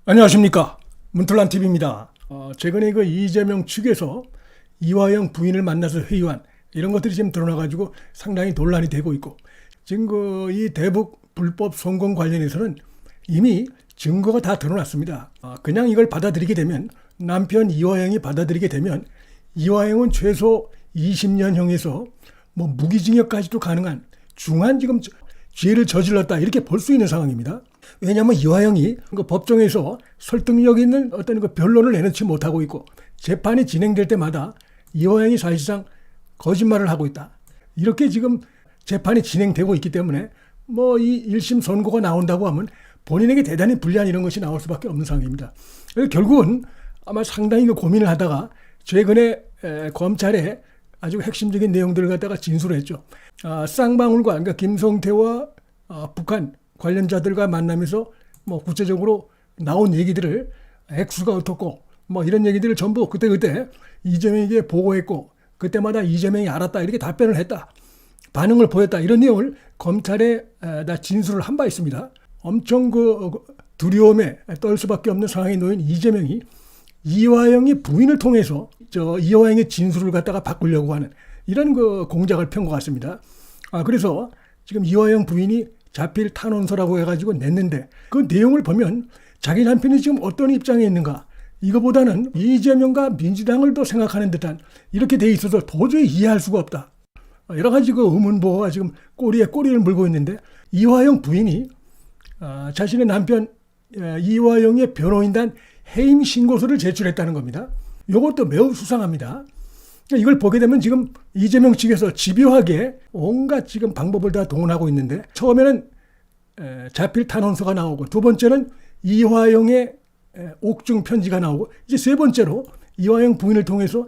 안녕하십니까, 문틀란TV입니다. 최근에 그 이재명 측에서 이화영 부인을 만나서 회유한 이런 것들이 지금 드러나가지고 상당히 논란이 되고 있고, 지금 이 대북 불법 송금 관련해서는 이미 증거가 다 드러났습니다. 그냥 이걸 받아들이게 되면, 남편 이화영이 받아들이게 되면 이화영은 최소 20년형에서 뭐 무기징역까지도 가능한 중한 지금 죄를 저질렀다, 이렇게 볼 수 있는 상황입니다. 왜냐하면 이화영이 그 법정에서 설득력 있는 어떤 그 변론을 내놓지 못하고 있고, 재판이 진행될 때마다 이화영이 사실상 거짓말을 하고 있다, 이렇게 지금 재판이 진행되고 있기 때문에 뭐 이 1심 선고가 나온다고 하면 본인에게 대단히 불리한 이런 것이 나올 수밖에 없는 상황입니다. 그래서 결국은 아마 상당히 그 고민을 하다가 최근에 검찰에 아주 핵심적인 내용들을 갖다가 진술을 했죠. 쌍방울과, 그러니까 김성태와 북한 관련자들과 만나면서 뭐 구체적으로 나온 얘기들을, 액수가 어떻고 뭐 이런 얘기들을 전부 그때 이재명에게 보고했고, 그때마다 이재명이 알았다, 이렇게 답변을 했다, 반응을 보였다, 이런 내용을 검찰에 다 진술을 한 바 있습니다. 엄청 그 두려움에 떨 수밖에 없는 상황에 놓인 이재명이 이화영이 부인을 통해서 이화영의 진술을 갖다가 바꾸려고 하는 이런 그 공작을 편 것 같습니다. 그래서 지금 이화영 부인이 자필 탄원서라고 해가지고 냈는데, 그 내용을 보면 자기 남편이 지금 어떤 입장에 있는가, 이거보다는 이재명과 민주당을 더 생각하는 듯한, 이렇게 돼 있어서 도저히 이해할 수가 없다. 여러 가지 그 의문부호가 지금 꼬리에 꼬리를 물고 있는데, 이화영 부인이 자신의 남편 이화영의 변호인단 해임 신고서를 제출했다는 겁니다. 이것도 매우 수상합니다. 이걸 보게 되면 지금 이재명 측에서 집요하게 온갖 지금 방법을 다 동원하고 있는데, 처음에는 자필 탄원서가 나오고, 두 번째는 이화영의 옥중 편지가 나오고, 이제 세 번째로 이화영 부인을 통해서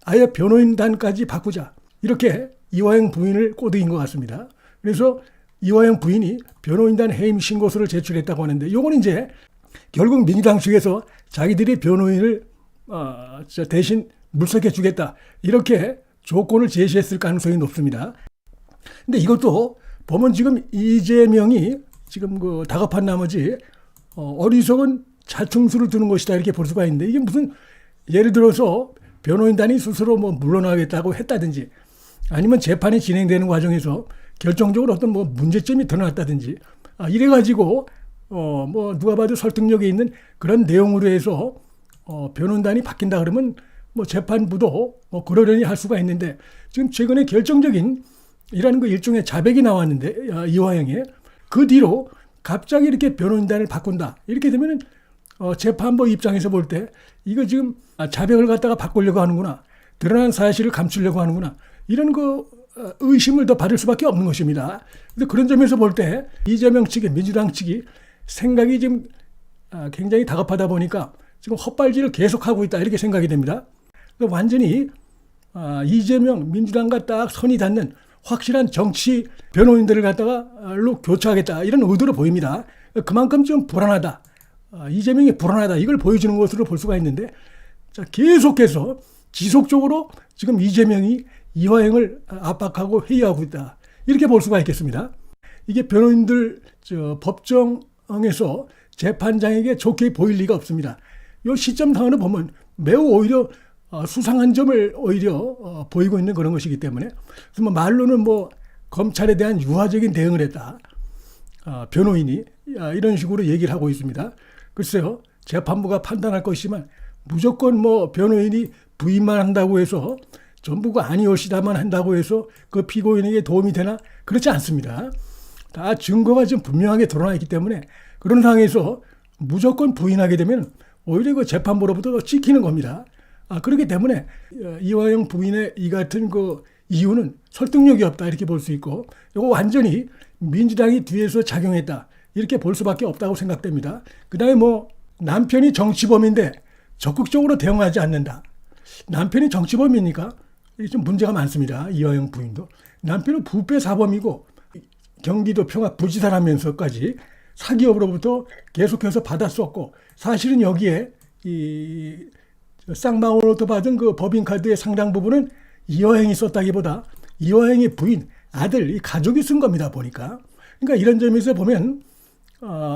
아예 변호인단까지 바꾸자, 이렇게 이화영 부인을 꼬드긴 것 같습니다. 그래서 이화영 부인이 변호인단 해임 신고서를 제출했다고 하는데, 이건 이제 결국 민주당 측에서 자기들이 변호인을 대신 물색해 주겠다, 이렇게 조건을 제시했을 가능성이 높습니다. 근데 이것도 보면 지금 이재명이 지금 그 다급한 나머지 어리석은 자충수를 두는 것이다, 이렇게 볼 수가 있는데, 이게 무슨, 예를 들어서 변호인단이 스스로 뭐 물러나겠다고 했다든지, 아니면 재판이 진행되는 과정에서 결정적으로 어떤 뭐 문제점이 드러났다든지, 이래가지고 뭐 누가 봐도 설득력이 있는 그런 내용으로 해서 변호인단이 바뀐다 그러면 뭐 재판부도 뭐 그러려니 할 수가 있는데, 지금 최근에 결정적인 이라는 그 일종의 자백이 나왔는데, 이화영의, 그 뒤로 갑자기 이렇게 변호인단을 바꾼다, 이렇게 되면은 재판부 입장에서 볼 때 이거 지금 자백을 갖다가 바꾸려고 하는구나, 드러난 사실을 감추려고 하는구나, 이런 그 의심을 더 받을 수밖에 없는 것입니다. 그런데 그런 점에서 볼 때 이재명 측의, 민주당 측이 생각이 지금 굉장히 다급하다 보니까 지금 헛발질을 계속하고 있다, 이렇게 생각이 됩니다. 완전히 이재명 민주당과 딱 선이 닿는 확실한 정치 변호인들을 갖다가 교체하겠다, 이런 의도로 보입니다. 그만큼 좀 불안하다, 이재명이 불안하다, 이걸 보여주는 것으로 볼 수가 있는데, 계속해서 지속적으로 지금 이재명이 이화영을 압박하고 회유하고 있다, 이렇게 볼 수가 있겠습니다. 이게 변호인들 법정에서 재판장에게 좋게 보일 리가 없습니다. 이 시점상으로 보면 매우 오히려 수상한 점을 오히려 보이고 있는 그런 것이기 때문에, 그래서 말로는 뭐 검찰에 대한 유화적인 대응을 했다, 변호인이 이런 식으로 얘기를 하고 있습니다. 글쎄요, 재판부가 판단할 것이지만 무조건 뭐 변호인이 부인만 한다고 해서, 전부가 아니올시다만 한다고 해서 그 피고인에게 도움이 되나? 그렇지 않습니다. 다 증거가 지금 분명하게 드러나 있기 때문에, 그런 상황에서 무조건 부인하게 되면 오히려 그 재판부로부터 찍히는 겁니다. 그렇기 때문에 이화영 부인의 이 같은 그 이유는 설득력이 없다, 이렇게 볼 수 있고, 이거 완전히 민주당이 뒤에서 작용했다, 이렇게 볼 수밖에 없다고 생각됩니다. 그 다음에 뭐 남편이 정치범인데 적극적으로 대응하지 않는다. 남편이 정치범이니까 좀 문제가 많습니다. 이화영 부인도 남편은 부패 사범이고, 경기도 평화 부지사라면서까지 사기업으로부터 계속해서 받았었고, 사실은 여기에 이 쌍방울로부터 받은 그 법인카드의 상당 부분은 이화영이 썼다기보다 이화영의 부인, 아들, 이 가족이 쓴 겁니다, 보니까. 그러니까 이런 점에서 보면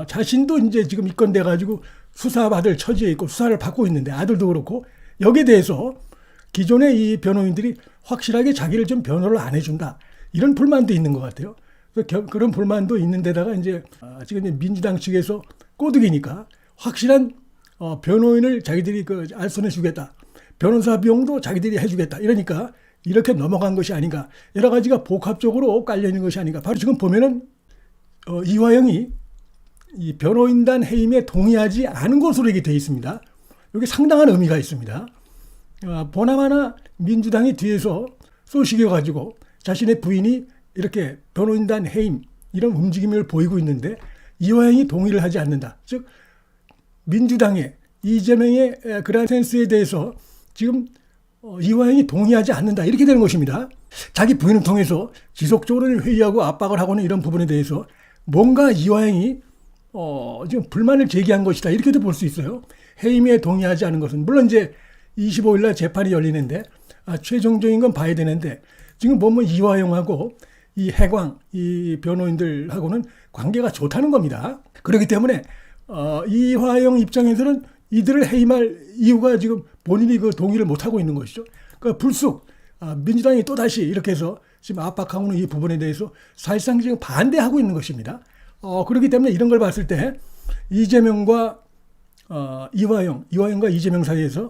자신도 이제 지금 입건돼 가지고 수사받을 처지에 있고 수사를 받고 있는데 아들도 그렇고 여기에 대해서 기존의 이 변호인들이 확실하게 자기를 좀 변호를 안 해준다 이런 불만도 있는 것 같아요. 그런 불만도 있는데다가 이제 지금 민주당 측에서 꼬드기니까 확실한 변호인을 자기들이 알선해 주겠다. 변호사 비용도 자기들이 해주겠다. 이러니까 이렇게 넘어간 것이 아닌가. 여러 가지가 복합적으로 깔려 있는 것이 아닌가. 바로 지금 보면은 이화영이 이 변호인단 해임에 동의하지 않은 것으로 이게 되어 있습니다. 여기 상당한 의미가 있습니다. 보나마나 민주당이 뒤에서 쏘시겨가지고 자신의 부인이 이렇게 변호인단 해임 이런 움직임을 보이고 있는데 이화영이 동의를 하지 않는다. 즉 민주당의 이재명의 그러한 센스에 대해서 지금 이화영이 동의하지 않는다. 이렇게 되는 것입니다. 자기 부인을 통해서 지속적으로 회의하고 압박을 하고는 이런 부분에 대해서 뭔가 이화영이 지금 불만을 제기한 것이다. 이렇게도 볼 수 있어요. 해임에 동의하지 않은 것은 물론 이제 25일 날 재판이 열리는데 최종적인 건 봐야 되는데 지금 보면 이화영하고 이 해광 이 변호인들하고는 관계가 좋다는 겁니다. 그렇기 때문에 이화영 입장에서는 이들을 해임할 이유가 지금 본인이 그 동의를 못하고 있는 것이죠. 그러니까 불쑥 민주당이 또다시 이렇게 해서 지금 압박하고 있는 이 부분에 대해서 사실상 지금 반대하고 있는 것입니다. 그렇기 때문에 이런 걸 봤을 때 이재명과 이화영과 이재명 사이에서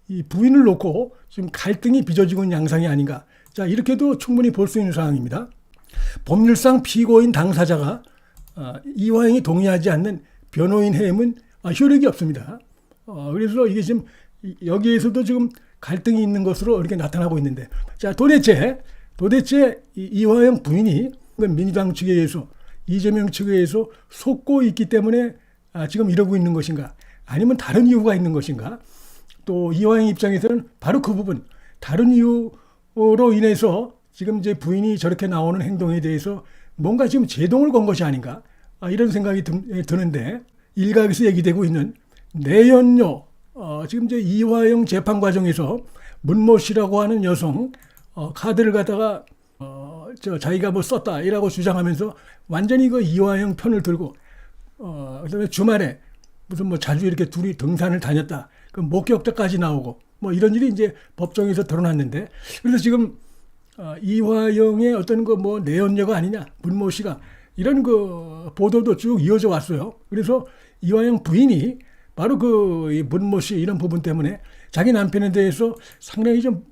이 부인을 놓고 지금 갈등이 빚어지고 있는 양상이 아닌가. 자, 이렇게도 충분히 볼 수 있는 상황입니다. 법률상 피고인 당사자가 이화영이 동의하지 않는 변호인 해임은 효력이 없습니다. 그래서 이게 지금 여기에서도 지금 갈등이 있는 것으로 이렇게 나타나고 있는데, 자, 도대체 이화영 부인이 민주당 측에 의해서 이재명 측에 의해서 속고 있기 때문에 지금 이러고 있는 것인가? 아니면 다른 이유가 있는 것인가? 또 이화영 입장에서는 바로 그 부분, 다른 이유로 인해서 지금 이제 부인이 저렇게 나오는 행동에 대해서 뭔가 지금 제동을 건 것이 아닌가? 이런 생각이 드는데, 일각에서 얘기되고 있는 내연녀, 지금 이제 이화영 재판 과정에서 문모 씨라고 하는 여성 카드를 갖다가 자기가 뭐 썼다 이라고 주장하면서 완전히 그 이화영 편을 들고 그다음에 주말에 무슨 뭐 자주 이렇게 둘이 등산을 다녔다 그 목격자까지 나오고 뭐 이런 일이 이제 법정에서 드러났는데, 그래서 지금 이화영의 어떤 그 뭐 내연녀가 아니냐 문모 씨가 이런 그 보도도 쭉 이어져 왔어요. 그래서 이화영 부인이 바로 그 문모 씨 이런 부분 때문에 자기 남편에 대해서 상당히 좀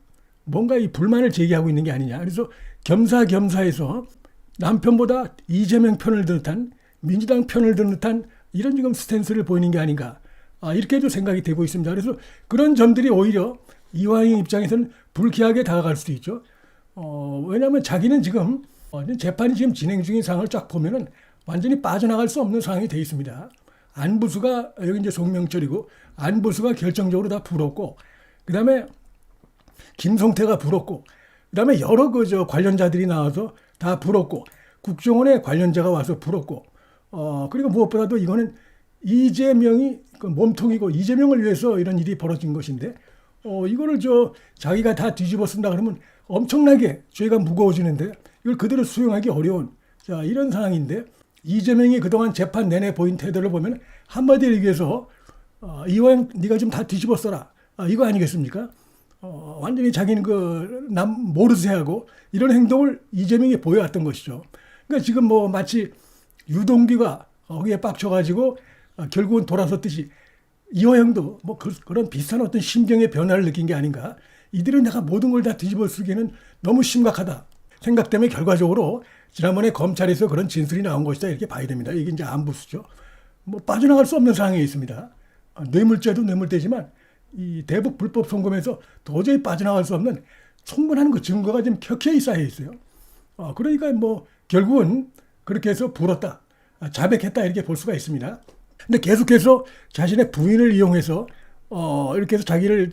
뭔가 이 불만을 제기하고 있는 게 아니냐. 그래서 겸사겸사해서 남편보다 이재명 편을 든 듯한 민주당 편을 든 듯한 이런 지금 스탠스를 보이는 게 아닌가. 이렇게도 생각이 되고 있습니다. 그래서 그런 점들이 오히려 이화영 입장에서는 불쾌하게 다가갈 수도 있죠. 왜냐하면 자기는 지금 재판이 지금 진행 중인 상황을 쫙 보면은 완전히 빠져나갈 수 없는 상황이 되어 있습니다. 안부수가 여기 이제 송명철이고 안부수가 결정적으로 다 불었고, 그 다음에 김성태가 불었고, 그 다음에 여러 관련자들이 나와서 다 불었고, 국정원의 관련자가 와서 불었고, 그리고 무엇보다도 이거는 이재명이 그 몸통이고 이재명을 위해서 이런 일이 벌어진 것인데, 이거를 자기가 다 뒤집어 쓴다 그러면 엄청나게 죄가 무거워지는데 이걸 그대로 수용하기 어려운 자 이런 상황인데, 이재명이 그동안 재판 내내 보인 태도를 보면 한마디로 얘기해서 이왕 네가 좀 다 뒤집어 써라 이거 아니겠습니까? 완전히 자기는 남 모르세 하고 이런 행동을 이재명이 보여왔던 것이죠. 그러니까 지금 뭐 마치 유동규가 거기에 빡쳐가지고 결국은 돌아섰듯이 이화영도 뭐 그런 비슷한 어떤 심경의 변화를 느낀 게 아닌가. 이들은 내가 모든 걸 다 뒤집어 쓰기에는 너무 심각하다 생각 때문에 결과적으로 지난번에 검찰에서 그런 진술이 나온 것이다 이렇게 봐야 됩니다. 이게 이제 안부수죠. 뭐 빠져나갈 수 없는 상황에 있습니다. 뇌물죄도 뇌물죄지만 이 대북 불법 송금에서 도저히 빠져나갈 수 없는 충분한 그 증거가 지금 켜켜이 쌓여 있어요. 그러니까 뭐 결국은 그렇게 해서 불었다, 자백했다 이렇게 볼 수가 있습니다. 근데 계속해서 자신의 부인을 이용해서 이렇게 해서 자기를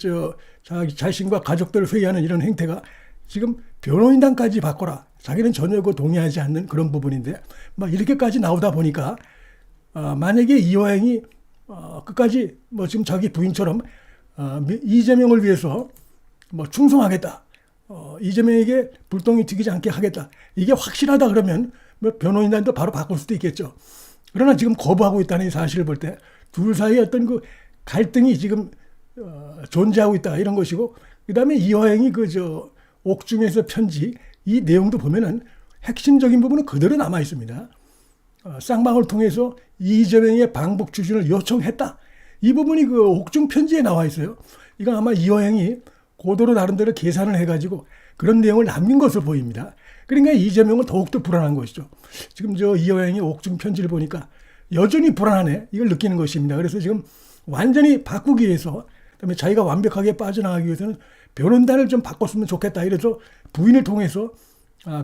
자신과 가족들을 회의하는 이런 행태가 지금 변호인단까지 바꿔라. 자기는 전혀 동의하지 않는 그런 부분인데 막 이렇게까지 나오다 보니까 만약에 이화영이 끝까지 뭐 지금 자기 부인처럼 이재명을 위해서 뭐 충성하겠다, 이재명에게 불똥이 튀기지 않게 하겠다, 이게 확실하다 그러면 뭐 변호인단도 바로 바꿀 수도 있겠죠. 그러나 지금 거부하고 있다는 이 사실을 볼 때 둘 사이의 어떤 그 갈등이 지금 존재하고 있다 이런 것이고, 그다음에 이화영이 옥중에서 편지 이 내용도 보면은 핵심적인 부분은 그대로 남아 있습니다. 쌍방을 통해서 이재명의 방북 추진을 요청했다. 이 부분이 그 옥중 편지에 나와 있어요. 이건 아마 이화영이 고도로 나름대로 계산을 해가지고 그런 내용을 남긴 것으로 보입니다. 그러니까 이재명은 더욱더 불안한 것이죠. 지금 이화영이 옥중 편지를 보니까 여전히 불안하네 이걸 느끼는 것입니다. 그래서 지금 완전히 바꾸기 위해서, 그다음에 자기가 완벽하게 빠져나가기 위해서는 변호인단을 좀 바꿨으면 좋겠다 이래서 부인을 통해서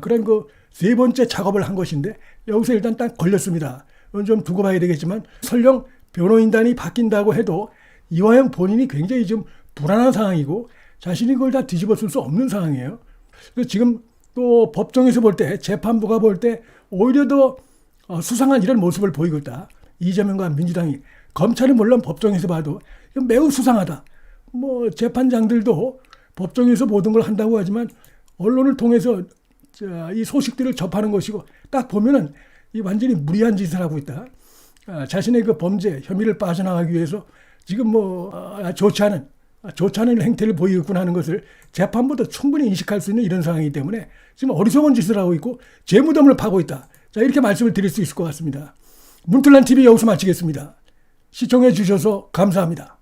그런 세 번째 작업을 한 것인데, 여기서 일단 딱 걸렸습니다. 이건 좀 두고 봐야 되겠지만 설령 변호인단이 바뀐다고 해도 이화영 본인이 굉장히 좀 불안한 상황이고 자신이 그걸 다 뒤집어 쓸 수 없는 상황이에요. 그래서 지금 또 법정에서 볼 때, 재판부가 볼 때 오히려 더 수상한 이런 모습을 보이고 있다. 이재명과 민주당이. 검찰은 물론 법정에서 봐도 매우 수상하다. 재판장들도 법정에서 모든 걸 한다고 하지만 언론을 통해서 이 소식들을 접하는 것이고, 딱 보면은 이 완전히 무리한 짓을 하고 있다. 자신의 그 범죄 혐의를 빠져나가기 위해서 지금 좋지 않은 행태를 보이고 있구나 하는 것을 재판부도 충분히 인식할 수 있는 이런 상황이기 때문에 지금 어리석은 짓을 하고 있고 죄무덤을 파고 있다. 자, 이렇게 말씀을 드릴 수 있을 것 같습니다. 문틀란 TV 여기서 마치겠습니다. 시청해 주셔서 감사합니다.